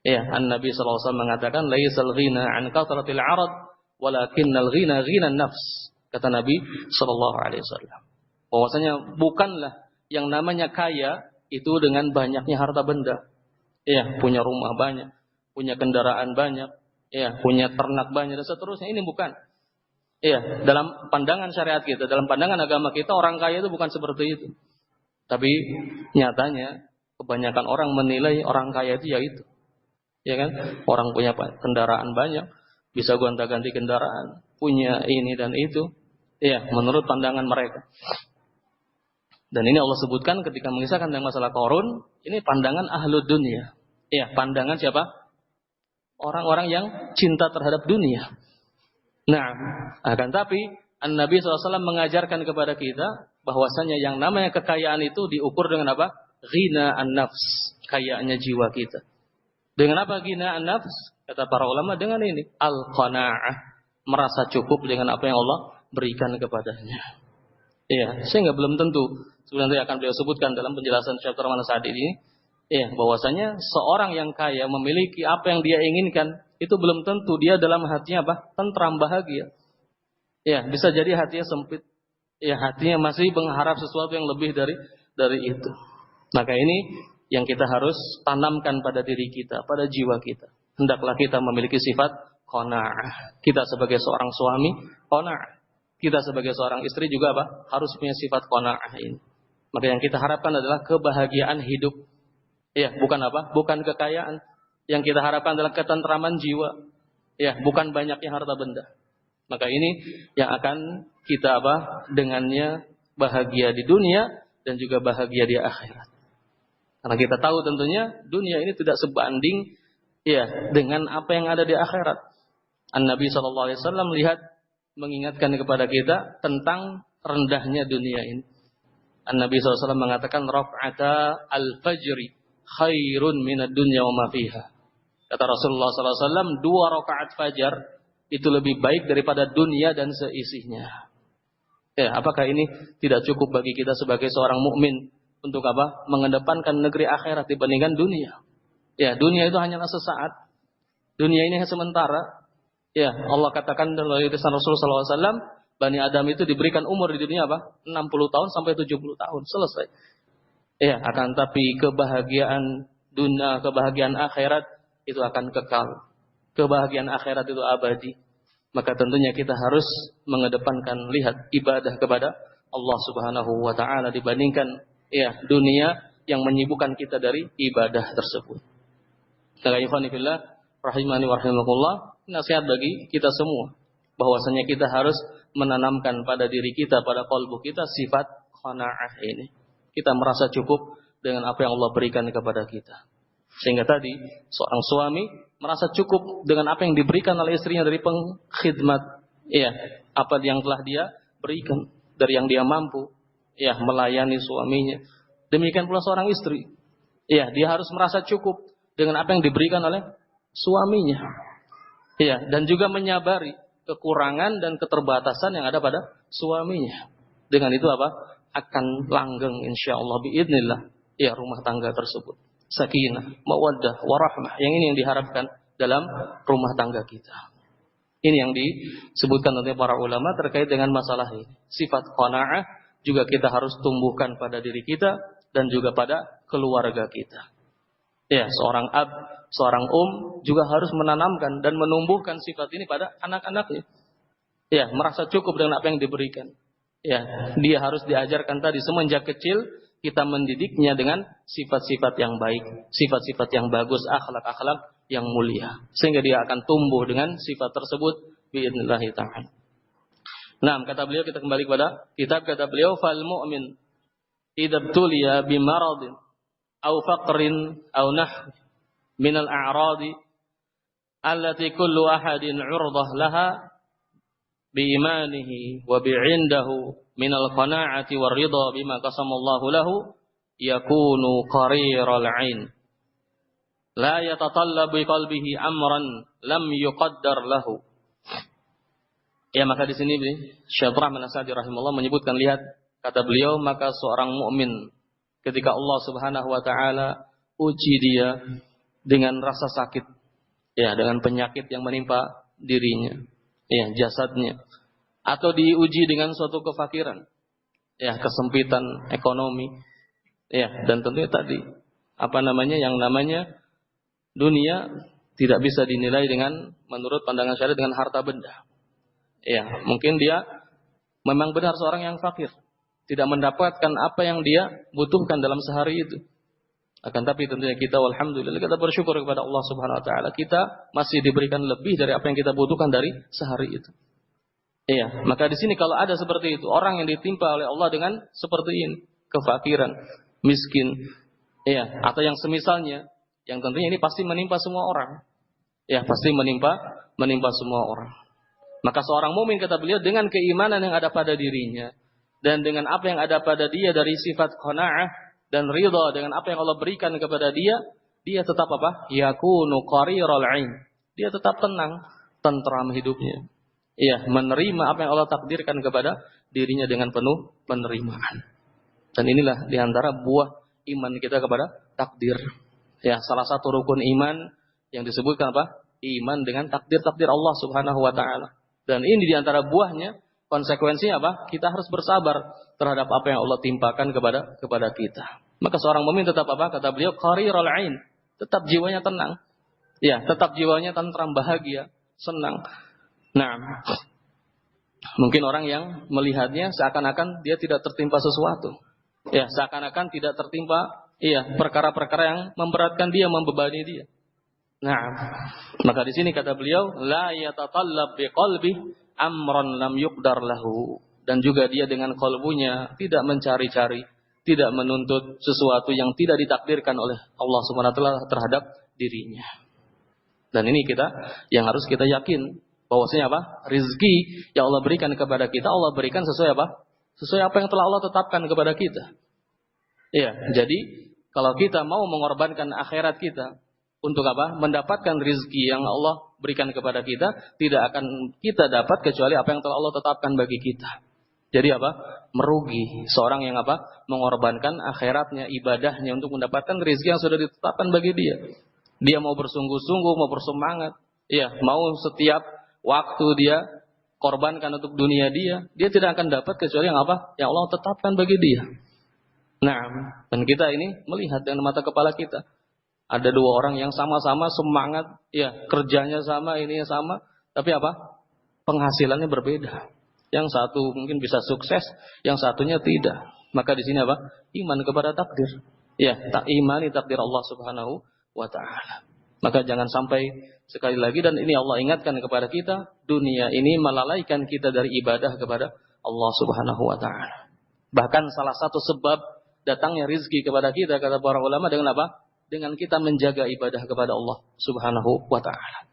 Ya, Nabi SAW mengatakan laisal ghina an kathratil 'arad walakinnal ghina ghinan nafs. Kata Nabi sallallahu alaihi wasallam. Bahwasanya bukanlah yang namanya kaya itu dengan banyaknya harta benda. Ya, punya rumah banyak, punya kendaraan banyak, ya, punya ternak banyak dan seterusnya. Ini bukan. Ya, dalam pandangan syariat kita, dalam pandangan agama kita, orang kaya itu bukan seperti itu. Tapi nyatanya kebanyakan orang menilai orang kaya itu ya itu. Ya kan? Orang punya kendaraan banyak, bisa gonta-ganti kendaraan, punya ini dan itu. Ya, menurut pandangan mereka. Dan ini Allah sebutkan ketika mengisahkan tentang masalah Qarun, ini pandangan ahlu dunia. Ya, pandangan siapa? Orang-orang yang cinta terhadap dunia. Nah, akan tapi Nabi SAW mengajarkan kepada kita bahwasanya yang namanya kekayaan itu diukur dengan apa? Ghina an-nafs, kayaannya jiwa kita. Dengan apa ghina an-nafs? Kata para ulama dengan ini, al-qanaah, merasa cukup dengan apa yang Allah berikan kepadanya. Iya, sehingga belum tentu sebenarnya akan beliau sebutkan dalam penjelasan chapter mana saat ini, ya, bahwasanya seorang yang kaya memiliki apa yang dia inginkan, itu belum tentu dia dalam hatinya apa? Tentram, bahagia. Ya, bisa jadi hatinya sempit. Ya, hatinya masih mengharap sesuatu yang lebih dari itu. Maka ini yang kita harus tanamkan pada diri kita, pada jiwa kita. Hendaklah kita memiliki sifat qanaah. Kita sebagai seorang suami qanaah. Kita sebagai seorang istri juga apa? Harus punya sifat qanaah ini. Maka yang kita harapkan adalah kebahagiaan hidup. Ya, bukan apa? Bukan kekayaan. Yang kita harapkan adalah ketentraman jiwa. Ya, bukan banyaknya harta benda. Maka ini yang akan kita apa? Dengannya bahagia di dunia dan juga bahagia di akhirat. Karena kita tahu tentunya dunia ini tidak sebanding ya dengan apa yang ada di akhirat. An-Nabi SAW mengingatkan kepada kita tentang rendahnya dunia ini. An-Nabi SAW mengatakan raf'ata al-fajri khairun minad dunya wa ma fiha. Kata Rasulullah SAW, 2 rakaat fajar itu lebih baik daripada dunia dan seisinya. Ya, apakah ini tidak cukup bagi kita sebagai seorang mukmin untuk apa? Mengedepankan negeri akhirat dibandingkan dunia. Ya, dunia itu hanyalah sesaat. Dunia ini hanya sementara. Ya, Allah katakan dalam lisan Rasulullah SAW, Bani Adam itu diberikan umur di dunia apa? 60 tahun sampai 70 tahun. Selesai. Ya, akan tapi kebahagiaan dunia, kebahagiaan akhirat itu akan kekal. Kebahagiaan akhirat itu abadi. Maka tentunya kita harus mengedepankan lihat ibadah kepada Allah Subhanahu wa taala dibandingkan ya dunia yang menyibukkan kita dari ibadah tersebut. Maka ikhwan fillah rahimani wa rahimakumullah, nasihat bagi kita semua bahwasanya kita harus menanamkan pada diri kita, pada qalbu kita sifat qanaah ini. Kita merasa cukup dengan apa yang Allah berikan kepada kita. Sehingga tadi seorang suami merasa cukup dengan apa yang diberikan oleh istrinya dari pengkhidmat, ya, apa yang telah dia berikan dari yang dia mampu, ya, melayani suaminya. Demikian pula seorang istri, ya, dia harus merasa cukup dengan apa yang diberikan oleh suaminya, ya, dan juga menyabari kekurangan dan keterbatasan yang ada pada suaminya. Dengan itu apa? Akan langgeng insyaallah biidznillah, ya, rumah tangga tersebut. Sakinah, mawaddah, warahmah. Yang ini yang diharapkan dalam rumah tangga kita. Ini yang disebutkan oleh para ulama terkait dengan masalah ini. Sifat qanaah juga kita harus tumbuhkan pada diri kita dan juga pada keluarga kita. Ya, seorang ab, seorang juga harus menanamkan dan menumbuhkan sifat ini pada anak-anaknya. Ya, merasa cukup dengan apa yang diberikan. Ya, dia harus diajarkan tadi semenjak kecil kita mendidiknya dengan sifat-sifat yang baik, sifat-sifat yang bagus, akhlak-akhlak yang mulia, sehingga dia akan tumbuh dengan sifat tersebut biidznillah ta'ala. Nah, kata beliau, kita kembali kepada kitab, kata beliau, fal mu'min idza btuliya bimaradin aw faqrin aw nahw min al-a'radi allati kullu ahadin 'urdah laha biimanihi wa bi'indahu min al-qana'ati war-ridha bima qasamallahu lahu yakunu qariral 'ain la yatatallabu biqalbihi amran lam yuqaddar lahu. Ya, maka di sini Syekh Rahman As-Sa'di rahimahullah menyebutkan, lihat, kata beliau, maka seorang mukmin ketika Allah Subhanahu wa taala uji dia dengan rasa sakit, ya, dengan penyakit yang menimpa dirinya, ya, jasadnya, atau diuji dengan suatu kefakiran, ya, kesempitan ekonomi, ya, dan tentunya tadi yang namanya dunia tidak bisa dinilai dengan menurut pandangan syariat dengan harta benda. Ya, mungkin dia memang benar seorang yang fakir, tidak mendapatkan apa yang dia butuhkan dalam sehari itu. Akan tapi tentunya kita, alhamdulillah, kita bersyukur kepada Allah Subhanahu wa taala, kita masih diberikan lebih dari apa yang kita butuhkan dari sehari itu. Iya, maka di sini kalau ada seperti itu, orang yang ditimpa oleh Allah dengan seperti ini, kefakiran, miskin, iya, atau yang semisalnya, yang tentunya ini pasti menimpa semua orang. Ya, pasti menimpa semua orang. Maka seorang mukmin, kata beliau, dengan keimanan yang ada pada dirinya dan dengan apa yang ada pada dia dari sifat qanaah dan ridha dengan apa yang Allah berikan kepada dia, dia tetap apa? Yakunu qariral 'ain. Dia tetap tenang, tentram hidupnya. Iya, menerima apa yang Allah takdirkan kepada dirinya dengan penuh penerimaan. Dan inilah diantara buah iman kita kepada takdir. Ya, salah satu rukun iman yang disebutkan apa? Iman dengan takdir-takdir Allah Subhanahu wa taala. Dan ini diantara buahnya, konsekuensinya apa? Kita harus bersabar terhadap apa yang Allah timpakan kepada kita. Maka seorang mukmin tetap apa? Kata beliau, qariral 'ain. Tetap jiwanya tenang. Ya, tetap jiwanya tentram, bahagia, senang. Nah, mungkin orang yang melihatnya seakan-akan dia tidak tertimpa sesuatu. Ya, seakan-akan tidak tertimpa perkara-perkara yang memberatkan dia, membebani dia. Nah, maka di sini kata beliau, la yatatallab biqalbi amran lam yuqdar lahu, dan juga dia dengan kalbunya tidak mencari-cari, tidak menuntut sesuatu yang tidak ditakdirkan oleh Allah Subhanahu wa taala terhadap dirinya. Dan ini yang harus kita yakin bahwasanya apa? Rezeki yang Allah berikan kepada kita, Allah berikan sesuai apa? Sesuai apa yang telah Allah tetapkan kepada kita. Ya, jadi kalau kita mau mengorbankan akhirat kita untuk apa? Mendapatkan rezeki yang Allah berikan kepada kita, tidak akan kita dapat kecuali apa yang telah Allah tetapkan bagi kita. Jadi apa? Merugi seorang yang apa? Mengorbankan akhiratnya, ibadahnya untuk mendapatkan rezeki yang sudah ditetapkan bagi dia. Dia mau bersungguh-sungguh, mau bersemangat, ya, mau setiap waktu dia korbankan untuk dunia dia tidak akan dapat kecuali yang apa? Yang Allah tetapkan bagi dia. Nah, dan kita ini melihat dengan mata kepala kita. Ada dua orang yang sama-sama semangat, ya, kerjanya sama, ininya sama, tapi apa? Penghasilannya berbeda. Yang satu mungkin bisa sukses, yang satunya tidak. Maka di sini apa? Iman kepada takdir. Ya, imani takdir Allah Subhanahu wa taala. Maka jangan sampai sekali lagi, dan ini Allah ingatkan kepada kita, dunia ini melalaikan kita dari ibadah kepada Allah Subhanahu wa taala. Bahkan salah satu sebab datangnya rizki kepada kita, kata para ulama, dengan apa? Dengan kita menjaga ibadah kepada Allah Subhanahu wa taala.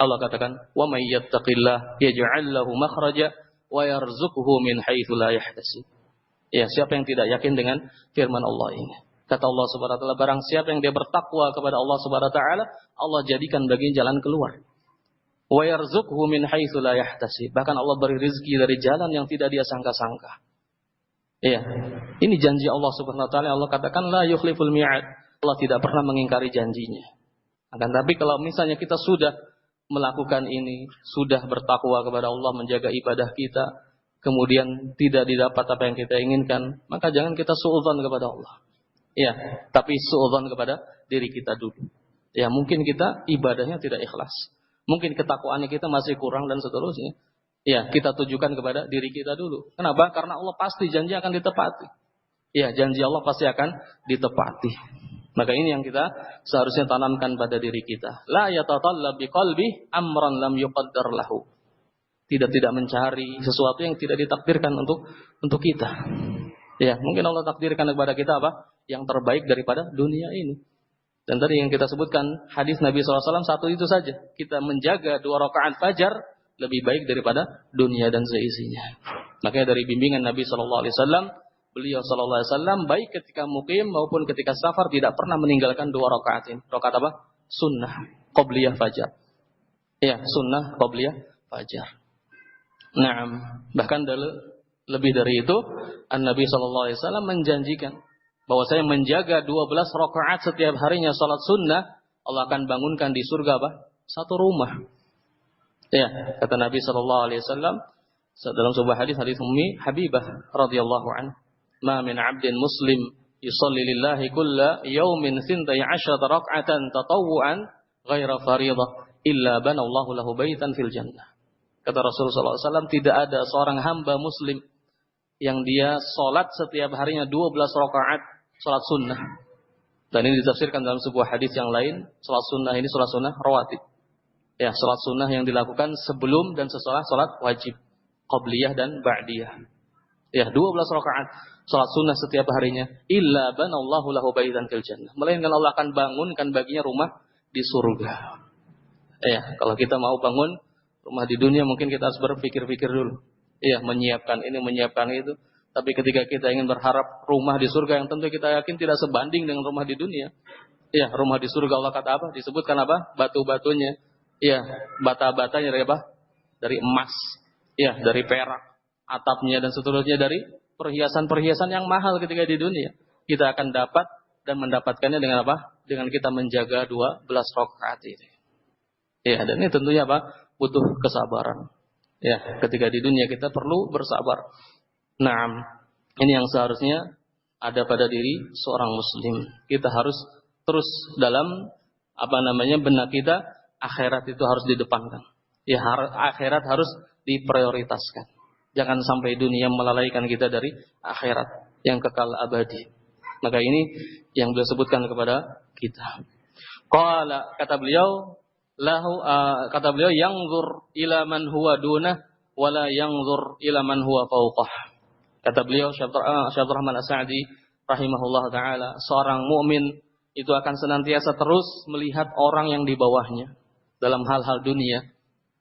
Allah katakan, "Wa may yattaqillah yaj'al lahu makhraja wa yarzuqhu min haitsu la yahtasib." Ya, siapa yang tidak yakin dengan firman Allah ini? Kata Allah Subhanahu wa taala, barang siapa yang dia bertakwa kepada Allah Subhanahu wa taala, Allah jadikan baginya jalan keluar. Wa yarzuqhu min haitsu la yahtasib. Bahkan Allah beri rezeki dari jalan yang tidak dia sangka-sangka. Ya, ini janji Allah Subhanahu wa taala. Allah katakan, la yukhliful mi'ad. Allah tidak pernah mengingkari janjinya. Akan tapi kalau misalnya kita sudah melakukan ini, sudah bertakwa kepada Allah, menjaga ibadah kita, kemudian tidak didapat apa yang kita inginkan, maka jangan kita suudzon kepada Allah. Ya, tapi suudzon kepada diri kita dulu. Ya, mungkin kita ibadahnya tidak ikhlas. Mungkin ketakwaannya kita masih kurang dan seterusnya. Ya, kita tujukan kepada diri kita dulu. Kenapa? Karena Allah pasti janji akan ditepati. Ya, janji Allah pasti akan ditepati. Maka ini yang kita seharusnya tanamkan pada diri kita. La yatatallab biqalbi amran lam yuqaddar lahu. Tidak mencari sesuatu yang tidak ditakdirkan untuk kita. Ya, mungkin Allah takdirkan kepada kita apa? Yang terbaik daripada dunia ini. Dan tadi yang kita sebutkan hadis Nabi SAW satu itu saja. Kita menjaga 2 rakaat fajar lebih baik daripada dunia dan seisinya. Makanya dari bimbingan Nabi SAW, beliau SAW baik ketika mukim maupun ketika safar tidak pernah meninggalkan 2 rakaat ini. Rakaat apa? Sunnah qobliyah fajar. Ya, sunnah qobliyah fajar. Nah, bahkan lebih dari itu, Nabi SAW menjanjikan bahwa saya menjaga 12 rakaat setiap harinya salat sunnah, Allah akan bangunkan di surga apa? Satu rumah. Ya, kata Nabi SAW dalam sebuah hadis Ummi Habibah radhiyallahu anha, "Ma min 'abdin muslim yusalli lillahi kulla yawmin 12 rak'atan tatawwu'an ghaira fariidhah illa banallahu lahu baitan fil jannah." Kata Rasulullah SAW, tidak ada seorang hamba muslim yang dia sholat setiap harinya 12 rakaat sholat sunnah. Dan ini ditafsirkan dalam sebuah hadis yang lain, sholat sunnah ini sholat sunnah rawatib. Ya, sholat sunnah yang dilakukan sebelum dan sesudah sholat wajib, qobliyah dan ba'diyah. Ya, 12 rakaat sholat sunnah setiap harinya. Illa banallahu lahu baitan fil jannah. Melainkan Allah akan bangunkan baginya rumah di surga. Ya, kalau kita mau bangun rumah di dunia mungkin kita harus berpikir-pikir dulu. Iya, menyiapkan ini, menyiapkan itu. Tapi ketika kita ingin berharap rumah di surga yang tentu kita yakin tidak sebanding dengan rumah di dunia. Iya, rumah di surga Allah kata apa? Disebutkan apa? Batu-batunya. Iya, bata-batanya dari apa? Dari emas. Iya, dari perak. Atapnya dan seterusnya dari perhiasan-perhiasan yang mahal ketika di dunia. Kita akan dapat dan mendapatkannya dengan apa? Dengan kita menjaga 12 rakaat ini. Iya, dan ini tentunya apa? Butuh kesabaran. Ya, ketika di dunia kita perlu bersabar. Nah, ini yang seharusnya ada pada diri seorang muslim. Kita harus terus dalam benak kita, akhirat itu harus didepankan. Ya, akhirat harus diprioritaskan. Jangan sampai dunia melalaikan kita dari akhirat yang kekal abadi. Maka ini yang beliau sebutkan kepada kita. Qala, kata beliau, kata beliau, yanzur ila man huwa dunah wala yanzur ila man huwa fawqah. Kata beliau Syekh Rahman As-Sa'di rahimahullah taala, seorang mukmin itu akan senantiasa terus melihat orang yang di bawahnya dalam hal-hal dunia.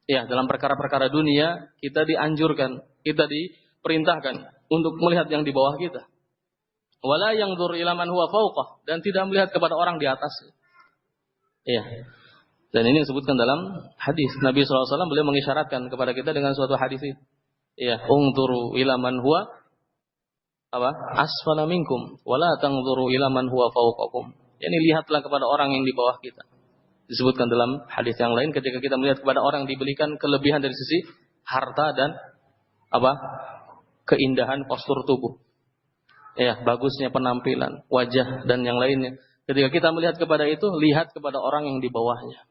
Ya, dalam perkara-perkara dunia kita dianjurkan, kita diperintahkan untuk melihat yang di bawah kita. Wala yanzur ila man huwa fawqah, dan tidak melihat kepada orang di atas. Ya. Dan ini disebutkan dalam hadis Nabi SAW, beliau mengisyaratkan kepada kita dengan suatu hadis ini. Ya, ungzuru ila man huwa asfala minkum wala tanzuru ila man huwa fawqakum. Yani lihatlah kepada orang yang di bawah kita. Disebutkan dalam hadis yang lain, ketika kita melihat kepada orang yang diberikan kelebihan dari sisi harta dan keindahan postur tubuh. Ya, bagusnya penampilan, wajah dan yang lainnya. Ketika kita melihat kepada itu, lihat kepada orang yang di bawahnya.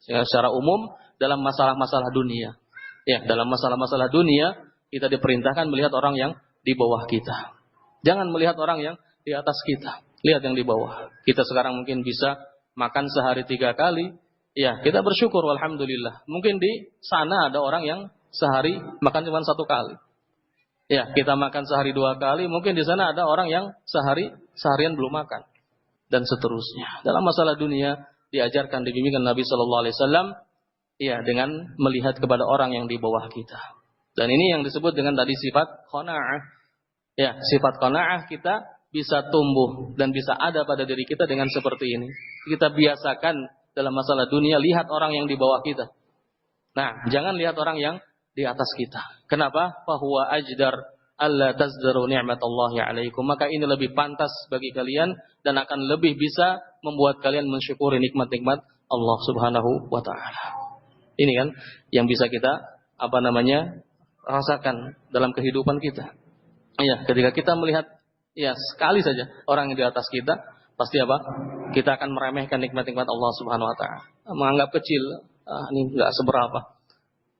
Secara umum dalam masalah-masalah dunia. Ya, dalam masalah-masalah dunia kita diperintahkan melihat orang yang di bawah kita. Jangan melihat orang yang di atas kita. Lihat yang di bawah. Kita sekarang mungkin bisa makan sehari 3 kali. Ya, kita bersyukur alhamdulillah. Mungkin di sana ada orang yang sehari makan cuma 1 kali. Ya, kita makan sehari 2 kali. Mungkin di sana ada orang yang seharian belum makan. Dan seterusnya. Dalam masalah dunia diajarkan, dibimbingkan Nabi Sallallahu Alaihi Wasallam, ya, dengan melihat kepada orang yang di bawah kita. Dan ini yang disebut dengan tadi sifat qanaah. Ya, sifat qanaah kita bisa tumbuh dan bisa ada pada diri kita dengan seperti ini. Kita biasakan dalam masalah dunia lihat orang yang di bawah kita. Nah, jangan lihat orang yang di atas kita. Kenapa? Fahuwa ajdar alla tazdaru ni'matallahi alaikum. Maka ini lebih pantas bagi kalian dan akan lebih bisa membuat kalian mensyukuri nikmat-nikmat Allah Subhanahu wa taala. Ini kan yang bisa kita rasakan dalam kehidupan kita. Ya, ketika kita melihat ya sekali saja orang yang di atas kita, pasti apa? Kita akan meremehkan nikmat-nikmat Allah Subhanahu wa taala. Menganggap kecil, ini enggak seberapa.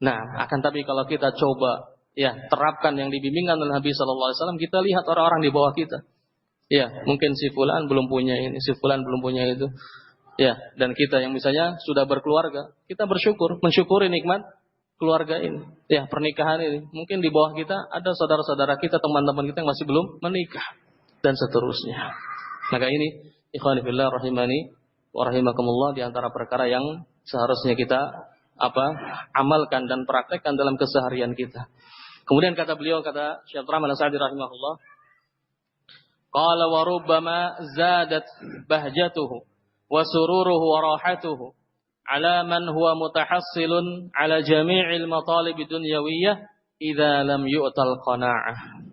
Nah, akan tapi kalau kita coba ya terapkan yang dibimbingkan oleh Nabi sallallahu alaihi wasallam, kita lihat orang-orang di bawah kita. Ya, mungkin si fulan belum punya ini, si fulan belum punya itu. Ya, dan kita yang misalnya sudah berkeluarga, kita mensyukuri nikmat keluarga ini. Ya, pernikahan ini. Mungkin di bawah kita ada saudara-saudara kita, teman-teman kita yang masih belum menikah dan seterusnya. Maka ini ikhwan fillah rahimani wa rahimakumullah, di antara perkara yang seharusnya kita amalkan dan praktekkan dalam keseharian kita. Kemudian kata beliau, kata Syekh Rahman As-Sa'di rahimahullah, qala wa rubbama zadat bahjatuhu wa sururuhu wa rahatuhu ala man huwa mutahassilun ala jami'il matalib dunyawiyyah idza lam yu'tal qana'ah.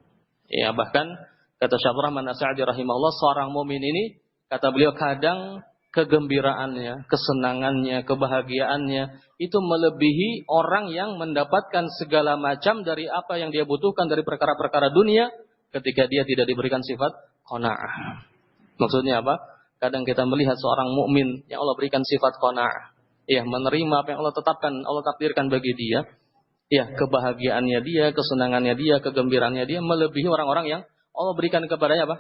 Ya, bahkan kata Syekh Rahman As-Sa'di rahimahullah, seorang mukmin ini kata beliau kadang kegembiraannya, kesenangannya, kebahagiaannya itu melebihi orang yang mendapatkan segala macam dari apa yang dia butuhkan dari perkara-perkara dunia ketika dia tidak diberikan sifat qanaah. Maksudnya apa? Kadang kita melihat seorang mukmin yang Allah berikan sifat qanaah, ya, menerima apa yang Allah tetapkan, Allah takdirkan bagi dia, ya, kebahagiaannya dia, kesenangannya dia, kegembiraannya dia melebihi orang-orang yang Allah berikan kepadanya apa?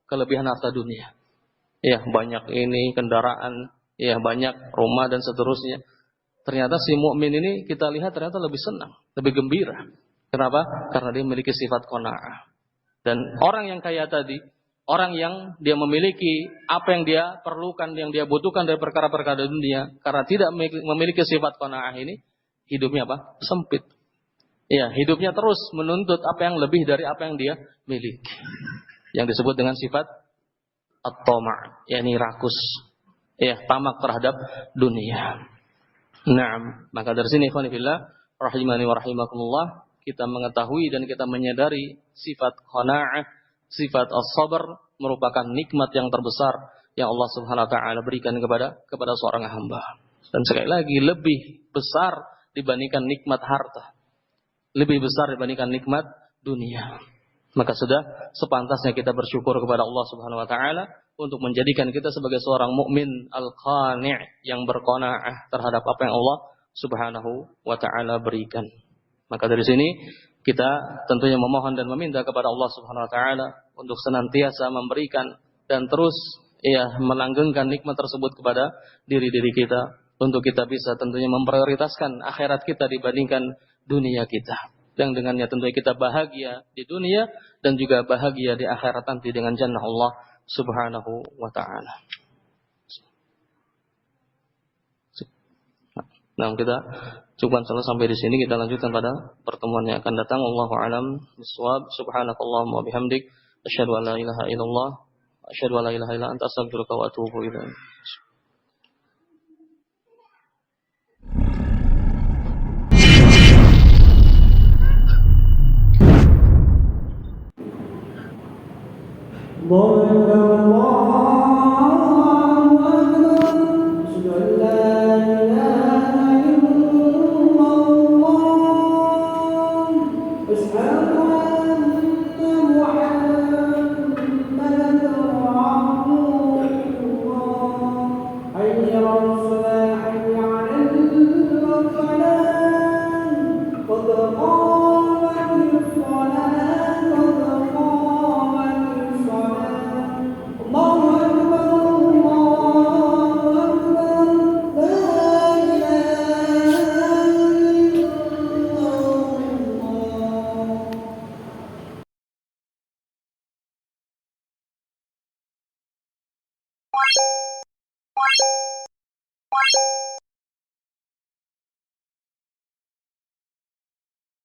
Kelebihan harta dunia. Ya, banyak ini kendaraan, ya, banyak rumah dan seterusnya. Ternyata si mukmin ini kita lihat ternyata lebih senang, lebih gembira. Kenapa? Karena dia memiliki sifat qanaah. Dan orang yang kaya tadi, orang yang dia memiliki apa yang dia perlukan, yang dia butuhkan dari perkara-perkara dunia, karena tidak memiliki sifat qanaah ini, hidupnya apa? Sempit. Ya, hidupnya terus menuntut apa yang lebih dari apa yang dia miliki. Yang disebut dengan sifat at-tama', yakni rakus. Ya, tamak terhadap dunia. Nah, maka dari sini ikhwan fillah rahimani wa rahimakumullah, kita mengetahui dan kita menyadari sifat qanaah, sifat as-sabr merupakan nikmat yang terbesar yang Allah Subhanahu wa taala berikan kepada seorang hamba. Dan sekali lagi lebih besar dibandingkan nikmat harta. Lebih besar dibandingkan nikmat dunia. Maka sudah sepantasnya kita bersyukur kepada Allah Subhanahu wa taala untuk menjadikan kita sebagai seorang mukmin al-qani' yang berqanaah terhadap apa yang Allah Subhanahu wa taala berikan. Maka dari sini kita tentunya memohon dan meminta kepada Allah Subhanahu wa taala untuk senantiasa memberikan dan terus ya melanggengkan nikmat tersebut kepada diri-diri kita, untuk kita bisa tentunya memprioritaskan akhirat kita dibandingkan dunia kita. Yang dengannya tentunya kita bahagia di dunia dan juga bahagia di akhirat nanti dengan jannah Allah Subhanahu wa taala. Nah, kita cukup sampai di sini, kita lanjutkan pada pertemuan yang akan datang. Wallahu a'lam bishawab. Subhanakallahumma wa bihamdik, asyhadu an la ilaha illallah, asyhadu an la ilaha illa anta, astaghfiruka wa atubu ilaik. Boleh